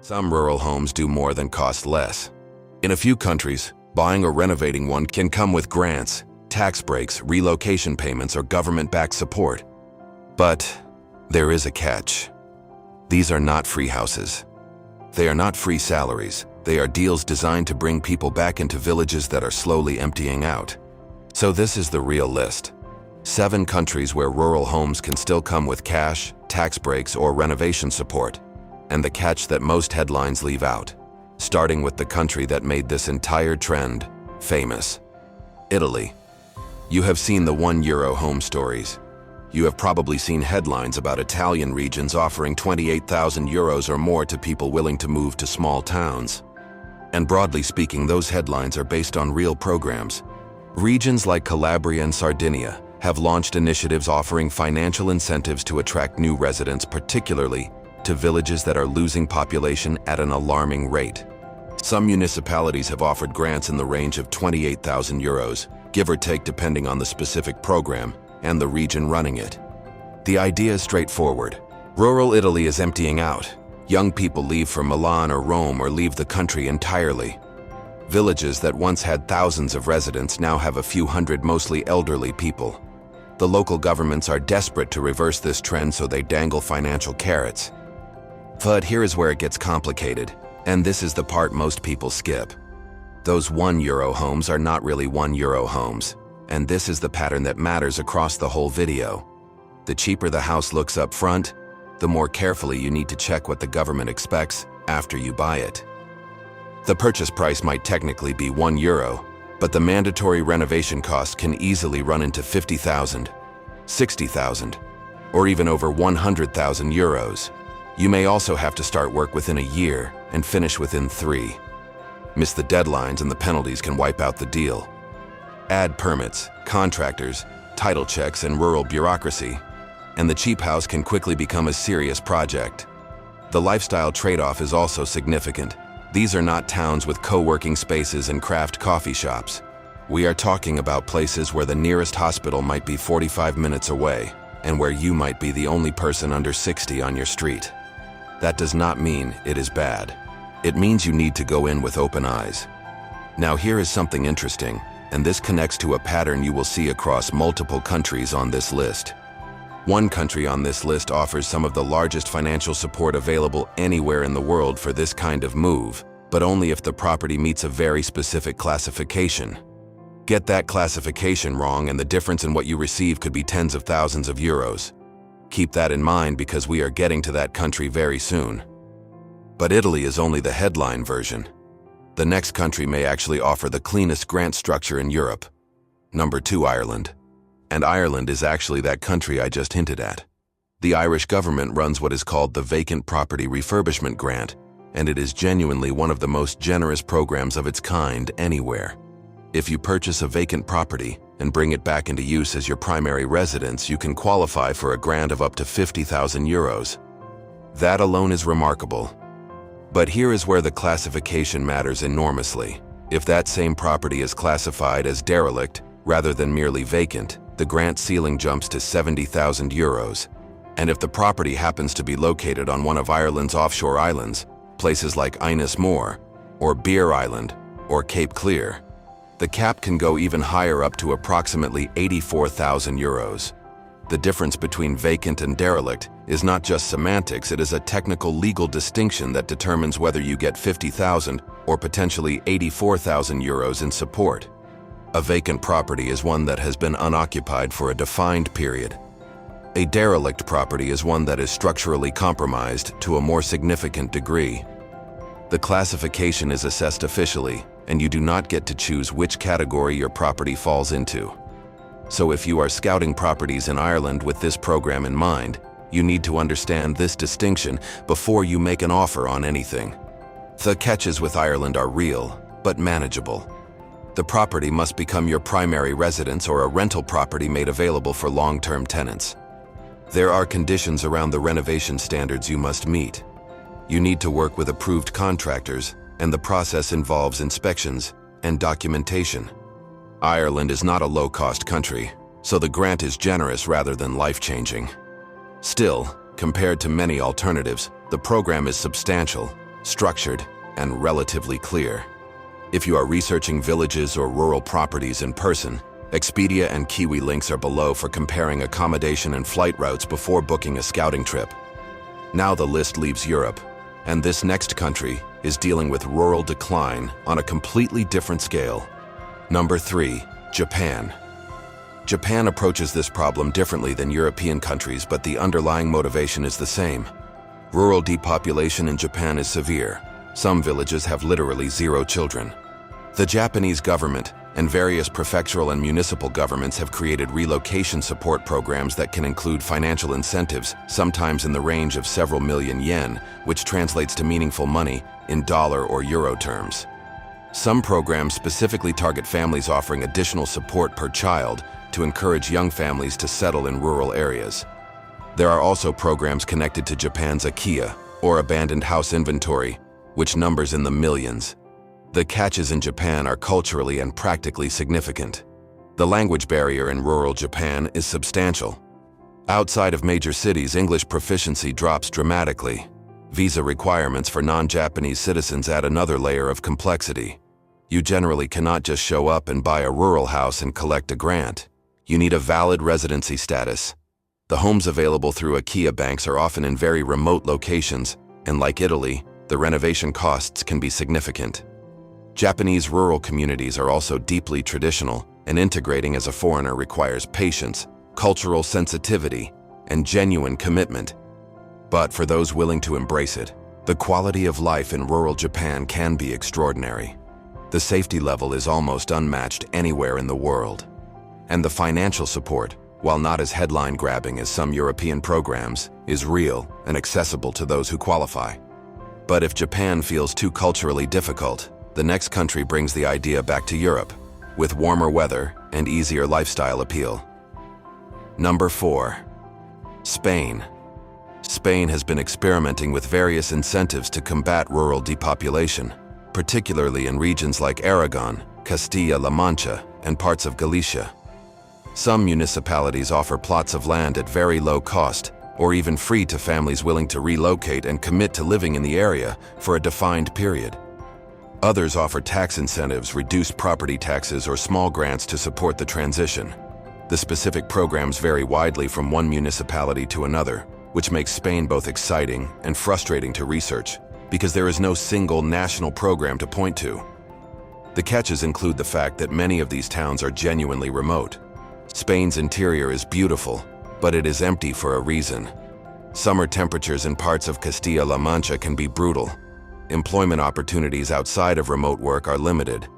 Some rural homes do more than cost less. In a few countries, buying or renovating one can come with grants, tax breaks, relocation payments, or government-backed support. But there is a catch. These are not free houses. They are not free salaries. They are deals designed to bring people back into villages that are slowly emptying out. So this is the real list. 7 countries where rural homes can still come with cash, tax breaks, or renovation support. And the catch that most headlines leave out. Starting with the country that made this entire trend famous. Italy. You have seen the €1 home stories. You have probably seen headlines about Italian regions offering €28,000 or more to people willing to move to small towns. And broadly speaking, those headlines are based on real programs. Regions like Calabria and Sardinia have launched initiatives offering financial incentives to attract new residents, particularly to villages that are losing population at an alarming rate. Some municipalities have offered grants in the range of €28,000, give or take depending on the specific program and the region running it. The idea is straightforward. Rural Italy is emptying out. Young people leave for Milan or Rome or leave the country entirely. Villages that once had thousands of residents now have a few hundred mostly elderly people. The local governments are desperate to reverse this trend, so they dangle financial carrots. But here is where it gets complicated, and this is the part most people skip. Those €1 homes are not really €1 homes, and this is the pattern that matters across the whole video. The cheaper the house looks up front, the more carefully you need to check what the government expects after you buy it. The purchase price might technically be €1, but the mandatory renovation cost can easily run into €50,000, €60,000, or even over €100,000. You may also have to start work within a year and finish within 3. Miss the deadlines and the penalties can wipe out the deal. Add permits, contractors, title checks, and rural bureaucracy, and the cheap house can quickly become a serious project. The lifestyle trade-off is also significant. These are not towns with co-working spaces and craft coffee shops. We are talking about places where the nearest hospital might be 45 minutes away, and where you might be the only person under 60 on your street. That does not mean it is bad. It means you need to go in with open eyes. Now here is something interesting, and this connects to a pattern you will see across multiple countries on this list. One country on this list offers some of the largest financial support available anywhere in the world for this kind of move, but only if the property meets a very specific classification. Get that classification wrong and the difference in what you receive could be tens of thousands of euros. Keep that in mind because we are getting to that country very soon. But Italy is only the headline version. The next country may actually offer the cleanest grant structure in Europe. Number 2, Ireland. And Ireland is actually that country I just hinted at. The Irish government runs what is called the Vacant Property Refurbishment Grant, and it is genuinely one of the most generous programs of its kind anywhere. If you purchase a vacant property and bring it back into use as your primary residence, you can qualify for a grant of up to €50,000. That alone is remarkable. But here is where the classification matters enormously. If that same property is classified as derelict rather than merely vacant, the grant ceiling jumps to €70,000. And if the property happens to be located on one of Ireland's offshore islands, places like Innis Moor, or Beer Island, or Cape Clear, the cap can go even higher, up to approximately €84,000. The difference between vacant and derelict is not just semantics, it is a technical legal distinction that determines whether you get €50,000 or potentially €84,000 in support. A vacant property is one that has been unoccupied for a defined period. A derelict property is one that is structurally compromised to a more significant degree. The classification is assessed officially, and you do not get to choose which category your property falls into. So if you are scouting properties in Ireland with this program in mind, you need to understand this distinction before you make an offer on anything. The catches with Ireland are real, but manageable. The property must become your primary residence or a rental property made available for long-term tenants. There are conditions around the renovation standards you must meet. You need to work with approved contractors, and the process involves inspections and documentation. Ireland is not a low-cost country, so the grant is generous rather than life-changing. Still, compared to many alternatives, the program is substantial, structured, and relatively clear. If you are researching villages or rural properties in person, Expedia and Kiwi links are below for comparing accommodation and flight routes before booking a scouting trip. Now the list leaves Europe, and this next country is dealing with rural decline on a completely different scale. Number 3, Japan. Japan approaches this problem differently than European countries, but the underlying motivation is the same. Rural depopulation in Japan is severe. Some villages have literally 0 children. The Japanese government and various prefectural and municipal governments have created relocation support programs that can include financial incentives, sometimes in the range of several million yen, which translates to meaningful money in dollar or euro terms. Some programs specifically target families offering additional support per child to encourage young families to settle in rural areas. There are also programs connected to Japan's IKEA, or abandoned house inventory, which numbers in the millions. The catches in Japan are culturally and practically significant. The language barrier in rural Japan is substantial. Outside of major cities, English proficiency drops dramatically. Visa requirements for non-Japanese citizens add another layer of complexity. You generally cannot just show up and buy a rural house and collect a grant. You need a valid residency status. The homes available through IKEA banks are often in very remote locations, and like Italy, the renovation costs can be significant. Japanese rural communities are also deeply traditional, and integrating as a foreigner requires patience, cultural sensitivity, and genuine commitment. But for those willing to embrace it, the quality of life in rural Japan can be extraordinary. The safety level is almost unmatched anywhere in the world. And the financial support, while not as headline-grabbing as some European programs, is real and accessible to those who qualify. But if Japan feels too culturally difficult, the next country brings the idea back to Europe, with warmer weather and easier lifestyle appeal. Number 4. Spain. Spain has been experimenting with various incentives to combat rural depopulation, particularly in regions like Aragon, Castilla-La Mancha, and parts of Galicia. Some municipalities offer plots of land at very low cost, or even free to families willing to relocate and commit to living in the area for a defined period. Others offer tax incentives, reduced property taxes, or small grants to support the transition. The specific programs vary widely from one municipality to another, which makes Spain both exciting and frustrating to research, because there is no single national program to point to. The catches include the fact that many of these towns are genuinely remote. Spain's interior is beautiful, but it is empty for a reason. Summer temperatures in parts of Castilla-La Mancha can be brutal. Employment opportunities outside of remote work are limited.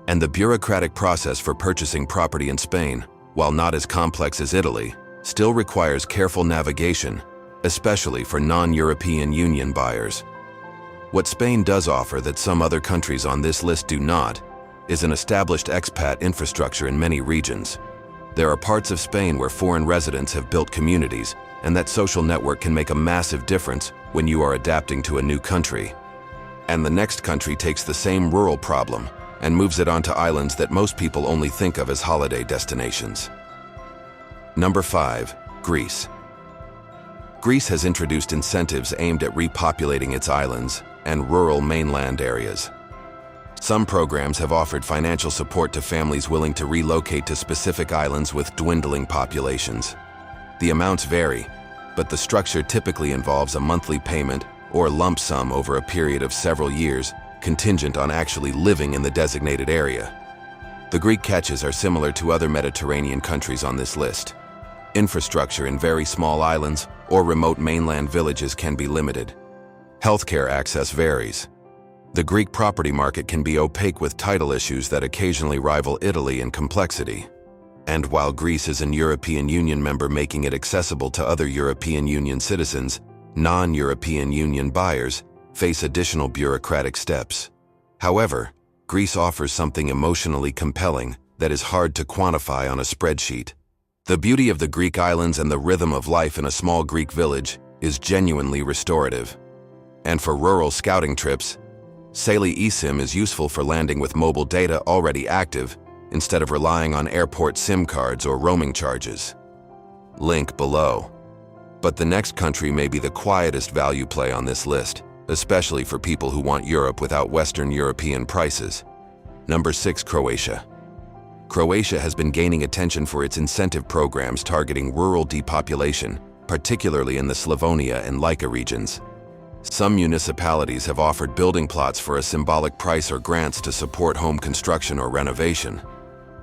And the bureaucratic process for purchasing property in Spain, while not as complex as Italy, still requires careful navigation, especially for non-European Union buyers. What Spain does offer that some other countries on this list do not is an established expat infrastructure in many regions. There are parts of Spain where foreign residents have built communities, and that social network can make a massive difference when you are adapting to a new country. And the next country takes the same rural problem and moves it onto islands that most people only think of as holiday destinations. Number 5. Greece. Greece has introduced incentives aimed at repopulating its islands and rural mainland areas. Some programs have offered financial support to families willing to relocate to specific islands with dwindling populations. The amounts vary, but the structure typically involves a monthly payment or lump sum over a period of several years, contingent on actually living in the designated area. The Greek catches are similar to other Mediterranean countries on this list. Infrastructure in very small islands or remote mainland villages can be limited. Healthcare access varies. The Greek property market can be opaque with title issues that occasionally rival Italy in complexity. And while Greece is an European Union member, making it accessible to other European Union citizens, non-European Union buyers face additional bureaucratic steps. However, Greece offers something emotionally compelling that is hard to quantify on a spreadsheet. The beauty of the Greek islands and the rhythm of life in a small Greek village is genuinely restorative. And for rural scouting trips, Sally eSIM is useful for landing with mobile data already active instead of relying on airport SIM cards or roaming charges. Link below. But the next country may be the quietest value play on this list, especially for people who want Europe without Western European prices. Number 6. Croatia. Croatia has been gaining attention for its incentive programs targeting rural depopulation, particularly in the Slavonia and Lika regions. Some municipalities have offered building plots for a symbolic price or grants to support home construction or renovation.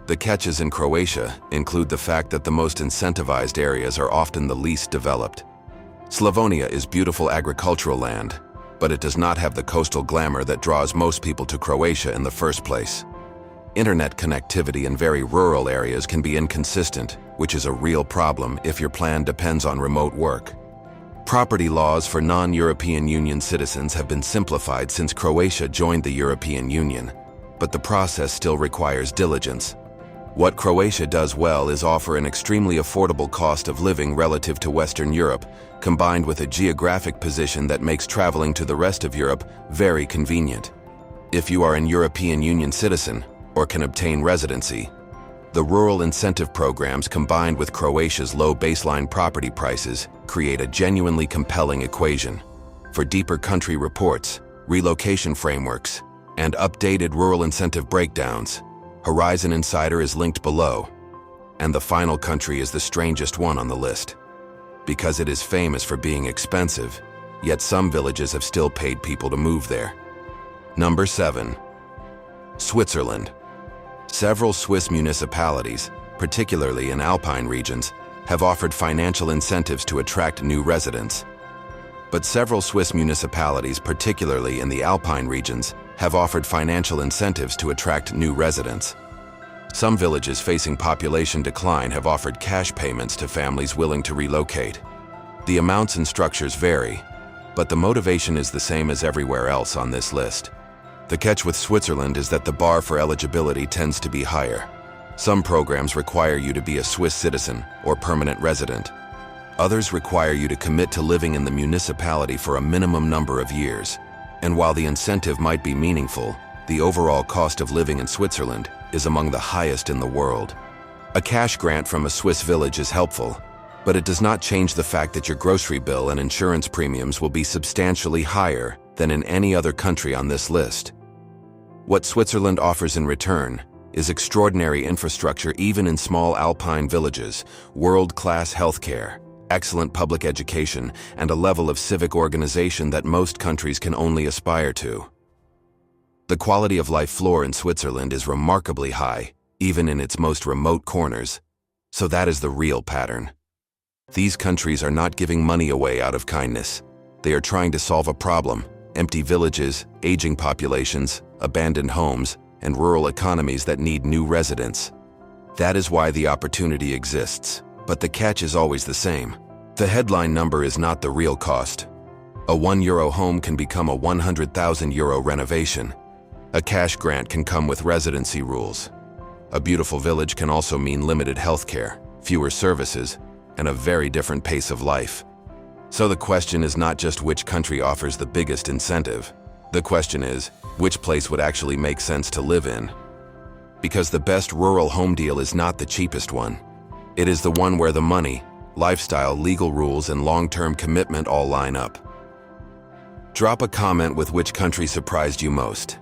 The catches in Croatia include the fact that the most incentivized areas are often the least developed. Slavonia is beautiful agricultural land, but it does not have the coastal glamour that draws most people to Croatia in the first place. Internet connectivity in very rural areas can be inconsistent, which is a real problem if your plan depends on remote work. Property laws for non-European Union citizens have been simplified since Croatia joined the European Union, but the process still requires diligence. What Croatia does well is offer an extremely affordable cost of living relative to Western Europe, combined with a geographic position that makes traveling to the rest of Europe very convenient. If you are an European Union citizen, or can obtain residency, the rural incentive programs combined with Croatia's low baseline property prices create a genuinely compelling equation. For deeper country reports, relocation frameworks, and updated rural incentive breakdowns, Horizon Insider is linked below. And the final country is the strangest one on the list, because it is famous for being expensive, yet some villages have still paid people to move there. Number 7. Switzerland. Several Swiss municipalities, particularly in alpine regions, have offered financial incentives to attract new residents. But several Swiss municipalities, particularly in the alpine regions, have offered financial incentives to attract new residents. Some villages facing population decline have offered cash payments to families willing to relocate. The amounts and structures vary, but the motivation is the same as everywhere else on this list. The catch with Switzerland is that the bar for eligibility tends to be higher. Some programs require you to be a Swiss citizen or permanent resident. Others require you to commit to living in the municipality for a minimum number of years. And while the incentive might be meaningful, the overall cost of living in Switzerland is among the highest in the world. A cash grant from a Swiss village is helpful, but it does not change the fact that your grocery bill and insurance premiums will be substantially higher than in any other country on this list. What Switzerland offers in return is extraordinary infrastructure even in small alpine villages, world-class healthcare, excellent public education, and a level of civic organization that most countries can only aspire to. The quality of life floor in Switzerland is remarkably high, even in its most remote corners, so that is the real pattern. These countries are not giving money away out of kindness. They are trying to solve a problem: empty villages, aging populations, abandoned homes, and rural economies that need new residents. That is why the opportunity exists, but the catch is always the same. The headline number is not the real cost. A €1 home can become a €100,000 renovation. A cash grant can come with residency rules. A beautiful village can also mean limited healthcare, fewer services, and a very different pace of life. So the question is not just which country offers the biggest incentive. The question is, which place would actually make sense to live in? Because the best rural home deal is not the cheapest one. It is the one where the money, lifestyle, legal rules, and long-term commitment all line up. Drop a comment with which country surprised you most.